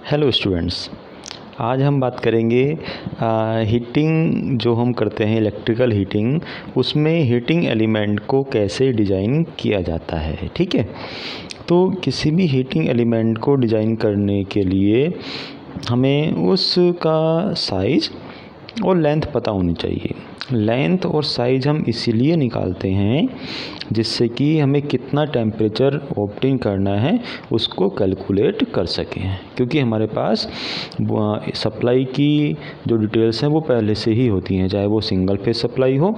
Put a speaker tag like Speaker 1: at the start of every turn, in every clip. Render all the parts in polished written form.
Speaker 1: Hello students, आज हम बात करेंगे हीटिंग जो हम करते हैं, इलेक्ट्रिकल हीटिंग, उसमें हीटिंग एलिमेंट को कैसे डिज़ाइन किया जाता है। ठीक है, तो किसी भी हीटिंग एलिमेंट को डिज़ाइन करने के लिए हमें उसका साइज़ और लेंथ पता होनी चाहिए। लेंथ और साइज़ हम इसीलिए निकालते हैं जिससे कि हमें कितना टेम्परेचर ऑब्टेन करना है उसको कैलकुलेट कर सकें, क्योंकि हमारे पास सप्लाई की जो डिटेल्स हैं वो पहले से ही होती हैं, चाहे वो सिंगल फेज सप्लाई हो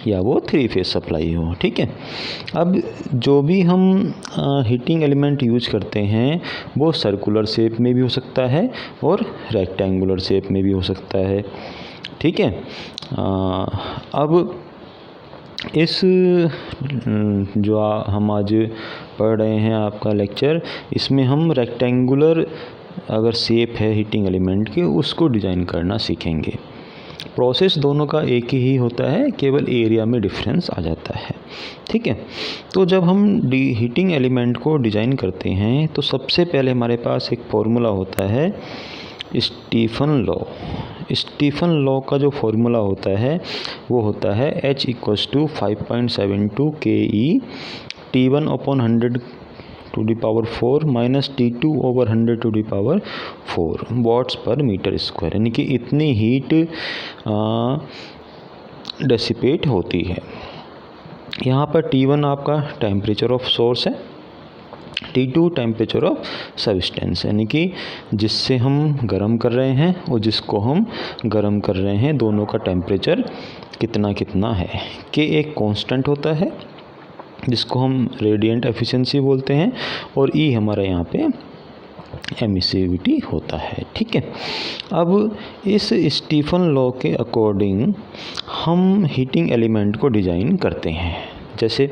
Speaker 1: या वो 3 फेज सप्लाई हो। ठीक है, अब जो भी हम हीटिंग एलिमेंट यूज करते हैं वो सर्कुलर शेप में भी हो सकता है और रेक्टेंगुलर शेप में भी हो सकता है। ठीक है, अब इस जो हम आज पढ़ रहे हैं आपका लेक्चर, इसमें हम रेक्टेंगुलर अगर शेप है हीटिंग एलिमेंट की उसको डिज़ाइन करना सीखेंगे। प्रोसेस दोनों का एक ही होता है, केवल एरिया में डिफरेंस आ जाता है। ठीक है, तो जब हम हीटिंग एलिमेंट को डिज़ाइन करते हैं तो सबसे पहले हमारे पास एक फॉर्मूला होता है स्टीफन लॉ। स्टीफन लॉ का जो फॉर्मूला होता है वो होता है H = 5.72 KE T1/100 to the power 4 minus T2/100 to the power 4 watts पर मीटर स्क्वायर, यानी कि इतनी हीट डेसिपेट होती है। यहाँ पर T1 आपका टेम्परेचर ऑफ सोर्स है, T2 टेम्परेचर ऑफ सब्सटेंस, यानी कि जिससे हम गर्म कर रहे हैं और जिसको हम गर्म कर रहे हैं दोनों का टेम्परेचर कितना कितना है। के एक कांस्टेंट होता है जिसको हम रेडिएंट एफिशिएंसी बोलते हैं और ई हमारा यहाँ पे एमिसिविटी होता है। ठीक है, अब इस स्टीफन लॉ के अकॉर्डिंग हम हीटिंग एलिमेंट को डिज़ाइन करते हैं। जैसे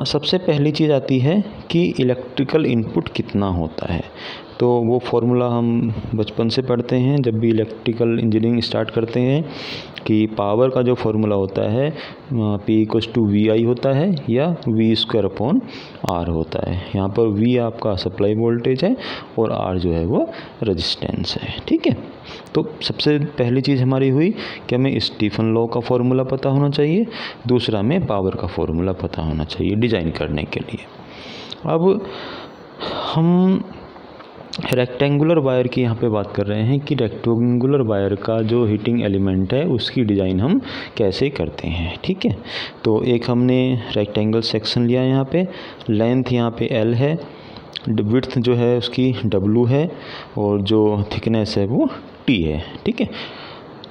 Speaker 1: सबसे पहली चीज़ आती है कि इलेक्ट्रिकल इनपुट कितना होता है, तो वो फॉर्मूला हम बचपन से पढ़ते हैं जब भी इलेक्ट्रिकल इंजीनियरिंग स्टार्ट करते हैं कि पावर का जो फॉर्मूला होता है P = VI होता है या V²/R होता है। यहाँ पर V आपका सप्लाई वोल्टेज है और R जो है वो रेजिस्टेंस है। ठीक है, तो सबसे पहली चीज़ हमारी हुई कि हमें स्टीफन लॉ का फॉर्मूला पता होना चाहिए, दूसरा हमें पावर का फॉर्मूला पता होना चाहिए डिज़ाइन करने के लिए। अब हम रेक्टेंगुलर वायर की यहाँ पे बात कर रहे हैं कि रेक्टेंगुलर वायर का जो हीटिंग एलिमेंट है उसकी डिज़ाइन हम कैसे करते हैं। ठीक है, तो एक हमने रेक्टेंगल सेक्शन लिया, यहाँ पे लेंथ यहाँ पे L है, विड्थ जो है उसकी W है और जो थिकनेस है वो T है। ठीक है,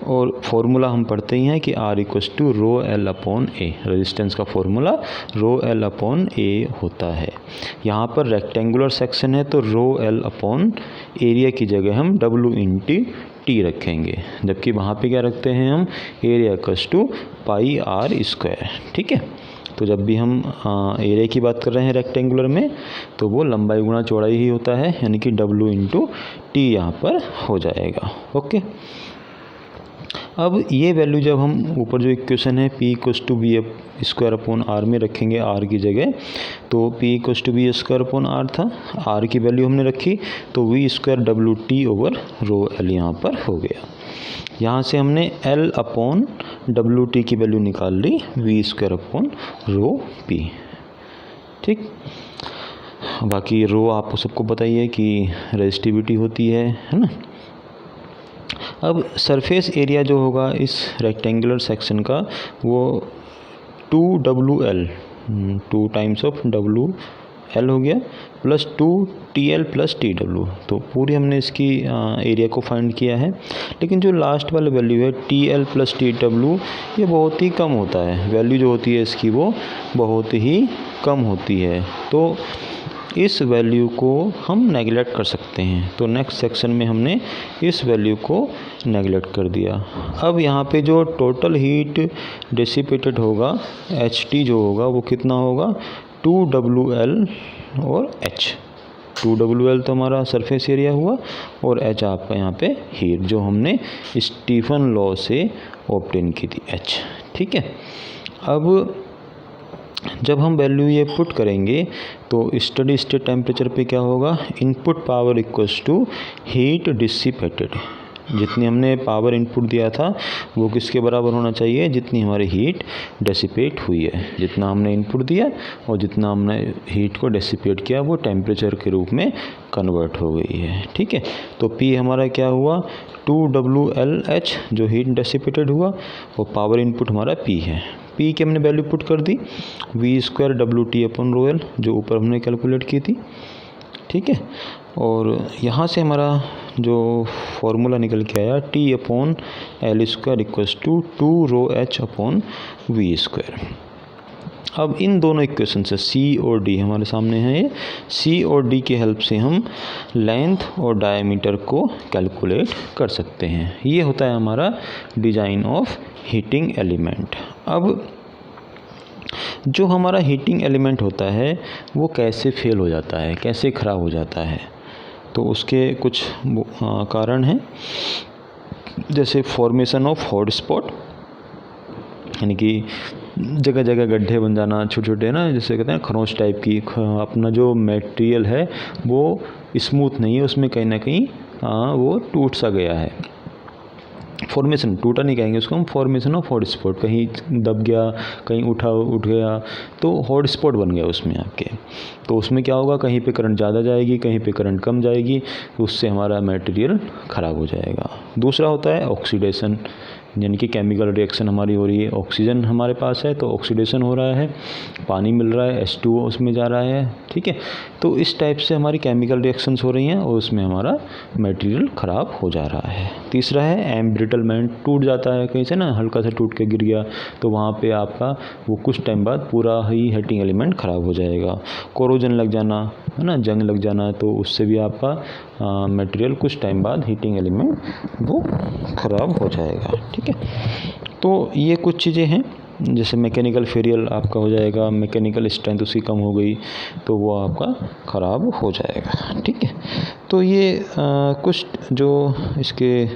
Speaker 1: और फॉर्मूला हम पढ़ते ही हैं कि R = ρL/A, रेजिस्टेंस का फॉर्मूला ρL/A होता है। यहाँ पर रेक्टेंगुलर सेक्शन है तो ρL/ एरिया की जगह हम W/T रखेंगे, जबकि वहाँ पे क्या रखते हैं हम एरिया = πr²। ठीक है, तो जब भी हम एरिया की बात कर रहे हैं रेक्टेंगुलर में तो वो लंबाई गुणा चौड़ाई ही होता है, यानी कि W/T यहाँ पर हो जाएगा। ओके, अब ये वैल्यू जब हम ऊपर जो इक्वेशन है P = V²/R में रखेंगे R की जगह, तो P = V²/R था, R की वैल्यू हमने रखी तो V²WT/ρL यहाँ पर हो गया। यहाँ से हमने L/WT की वैल्यू निकाल ली V²/ρP। ठीक, बाकी रो आपको सबको पता ही है कि रेजिस्टिविटी होती है ना। अब सरफेस एरिया जो होगा इस रेक्टेंगुलर सेक्शन का वो 2WL 2 टाइम्स ऑफ WL हो गया प्लस 2TL + TW, तो पूरी हमने इसकी एरिया को फाइंड किया है। लेकिन जो लास्ट वाला वैल्यू है TL + TW ये बहुत ही कम होता है, वैल्यू जो होती है इसकी वो बहुत ही कम होती है, तो इस वैल्यू को हम नेगलेक्ट कर सकते हैं। तो नेक्स्ट सेक्शन में हमने इस वैल्यू को नेगलेक्ट कर दिया। अब यहाँ पे जो टोटल हीट डिसिपेटेड होगा HT जो होगा वो कितना होगा 2WL और H। 2WL तो हमारा सरफेस एरिया हुआ और H आपका यहाँ पे हीट जो हमने स्टीफन लॉ से ऑब्टेन की थी H। ठीक है, अब जब हम वैल्यू ये पुट करेंगे तो स्टडी स्टेट टेम्परेचर पे क्या होगा, input power equals to heat dissipated. जितनी हमने पावर इनपुट दिया था वो किसके बराबर होना चाहिए, जितनी हमारी हीट डेसिपेट हुई है। जितना हमने इनपुट दिया और जितना हमने हीट को डेसिपेट किया वो टेम्परेचर के रूप में कन्वर्ट हो गई है। ठीक है, तो P हमारा क्या हुआ 2WLH जो हीट डेसिपेटेड हुआ, और पावर इनपुट हमारा P है। P की हमने वैल्यू पुट कर दी V²WT/ρL जो ऊपर हमने कैलकुलेट की थी। ठीक है, और यहाँ से हमारा जो फॉर्मूला निकल के आया T/L² इक्वल्स टू 2ρH/V²। अब इन दोनों इक्वेशन से C और D हमारे सामने हैं, ये C और D की हेल्प से हम लेंथ और डायमीटर को कैलकुलेट कर सकते हैं। ये होता है हमारा डिज़ाइन ऑफ हीटिंग एलिमेंट। अब जो हमारा हीटिंग एलिमेंट होता है वो कैसे फेल हो जाता है, कैसे ख़राब हो जाता है, तो उसके कुछ कारण हैं। जैसे फॉर्मेशन ऑफ हॉट स्पॉट, यानी कि जगह जगह गड्ढे बन जाना छोटे छोटे ना, जैसे कहते हैं खरोंच टाइप की, अपना जो मटेरियल है वो स्मूथ नहीं है, उसमें कहीं ना कहीं वो टूट सा गया है। फॉर्मेशन, टूटा नहीं कहेंगे उसको हम, फॉर्मेशन ऑफ हॉट स्पॉट, कहीं दब गया, कहीं उठ गया, तो हॉट स्पॉट बन गया उसमें आपके। तो उसमें क्या होगा, कहीं पे करंट ज़्यादा जाएगी, कहीं पे करंट कम जाएगी, तो उससे हमारा मटेरियल ख़राब हो जाएगा। दूसरा होता है ऑक्सीडेशन, यानी कि केमिकल रिएक्शन हमारी हो रही है, ऑक्सीजन हमारे पास है तो ऑक्सीडेशन हो रहा है, पानी मिल रहा है H2O उसमें जा रहा है। ठीक है, तो इस टाइप से हमारी केमिकल रिएक्शंस हो रही हैं और उसमें हमारा मटेरियल ख़राब हो जा रहा है। तीसरा है एम्ब्रिटलमेंट, टूट जाता है कहीं से ना, हल्का सा टूट के गिर गया तो वहाँ पे आपका वो कुछ टाइम बाद पूरा ही हीटिंग एलिमेंट ख़राब हो जाएगा। कोरोजन लग जाना है ना, जंग लग जाना, तो उससे भी आपका मटेरियल कुछ टाइम बाद हीटिंग एलिमेंट वो ख़राब हो जाएगा। ठीक है, तो ये कुछ चीज़ें हैं। जैसे मैकेनिकल फेलियर आपका हो जाएगा, मैकेनिकल स्ट्रेंथ उसकी कम हो गई तो वो आपका ख़राब हो जाएगा। ठीक है, तो ये कुछ जो इसके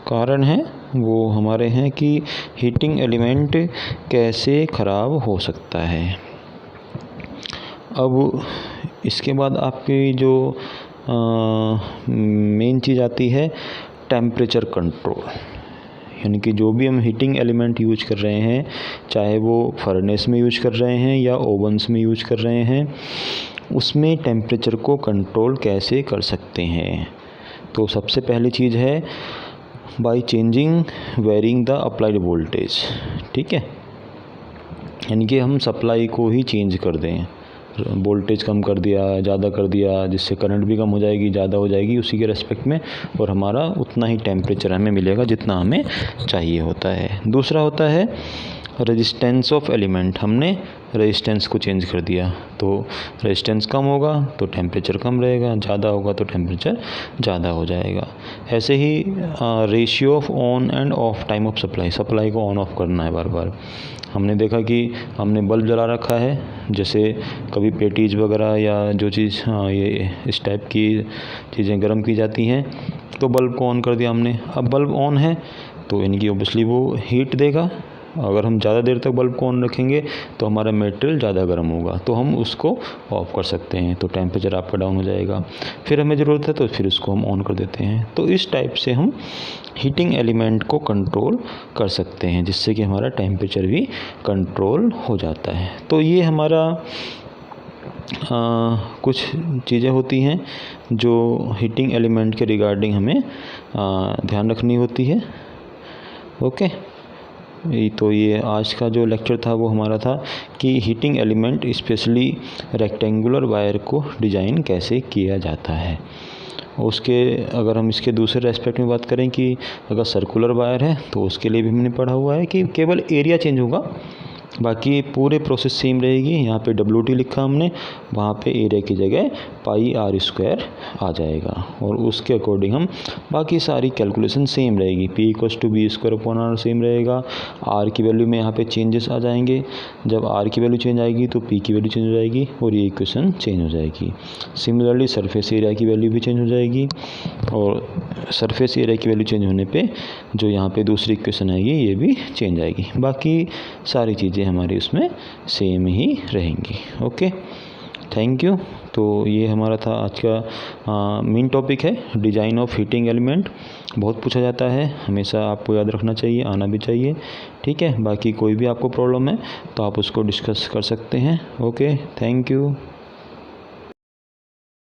Speaker 1: कारण हैं वो हमारे हैं कि हीटिंग एलिमेंट कैसे ख़राब हो सकता है। अब इसके बाद आपकी जो मेन चीज़ आती है टेम्परेचर कंट्रोल, यानी कि जो भी हम हीटिंग एलिमेंट यूज कर रहे हैं, चाहे वो फर्नेस में यूज कर रहे हैं या ओवन्स में यूज कर रहे हैं, उसमें टेम्परेचर को कंट्रोल कैसे कर सकते हैं। तो सबसे पहली चीज़ है by changing varying the applied voltage. ठीक है, यानी कि हम सप्लाई को ही चेंज कर दें, वोल्टेज कम कर दिया, ज़्यादा कर दिया, जिससे करंट भी कम हो जाएगी, ज़्यादा हो जाएगी उसी के रेस्पेक्ट में, और हमारा उतना ही टेम्परेचर हमें मिलेगा जितना हमें चाहिए होता है। दूसरा होता है रेजिस्टेंस ऑफ एलिमेंट, हमने रेजिस्टेंस को चेंज कर दिया तो रेजिस्टेंस कम होगा तो टेम्परेचर कम रहेगा, ज़्यादा होगा तो टेम्परेचर ज़्यादा हो जाएगा। ऐसे ही ratio of on and off time of supply, supply को ऑन ऑफ करना है बार बार। हमने देखा कि हमने बल्ब जला रखा है, जैसे कभी पेटीज वगैरह या जो चीज़ ये इस टाइप की चीज़ें गर्म की जाती हैं, तो बल्ब को ऑन कर दिया हमने। अब बल्ब ऑन है तो यानी कि ऑब्वियसली वो हीट देगा। अगर हम ज़्यादा देर तक बल्ब को ऑन रखेंगे तो हमारा मटेरियल ज़्यादा गर्म होगा, तो हम उसको ऑफ़ कर सकते हैं, तो टेम्परेचर आपका डाउन हो जाएगा। फिर हमें ज़रूरत है तो फिर उसको हम ऑन कर देते हैं। तो इस टाइप से हम हीटिंग एलिमेंट को कंट्रोल कर सकते हैं, जिससे कि हमारा टेम्परेचर भी कंट्रोल हो जाता है। तो ये हमारा कुछ चीज़ें होती हैं जो हीटिंग एलिमेंट के रिगार्डिंग हमें ध्यान रखनी होती है। ओके, तो ये आज का जो लेक्चर था वो हमारा था कि heating element specially rectangular wire को डिज़ाइन कैसे किया जाता है। उसके अगर हम इसके दूसरे एस्पेक्ट में बात करें कि अगर सर्कुलर वायर है तो उसके लिए भी हमने पढ़ा हुआ है कि केवल एरिया चेंज होगा, बाकी पूरे प्रोसेस सेम रहेगी। यहाँ पे WT लिखा हमने, वहाँ पे एरिया की जगह πr² आ जाएगा, और उसके अकॉर्डिंग हम बाकी सारी कैलकुलेशन सेम रहेगी। P = V²/R सेम रहेगा। R की वैल्यू में यहाँ पे चेंजेस आ जाएंगे, जब R की वैल्यू चेंज आएगी तो P की वैल्यू चेंज हो जाएगी और ये इक्वेशन चेंज हो जाएगी। सिमिलरली सरफेस एरिया की वैल्यू भी चेंज हो जाएगी, और सरफेस एरिया की वैल्यू चेंज होने पर जो यहाँ पर दूसरी इक्वेशन आएगी ये भी चेंज आएगी। बाकी सारी चीज़ें चीज़ें हमारी उसमें सेम ही रहेंगी। Okay, thank you. तो ये हमारा था आज का मेन टॉपिक है डिज़ाइन ऑफ हीटिंग एलिमेंट। बहुत पूछा जाता है, हमेशा आपको याद रखना चाहिए, आना भी चाहिए। ठीक है, बाकी कोई भी आपको प्रॉब्लम है तो आप उसको डिस्कस कर सकते हैं। Okay, thank you.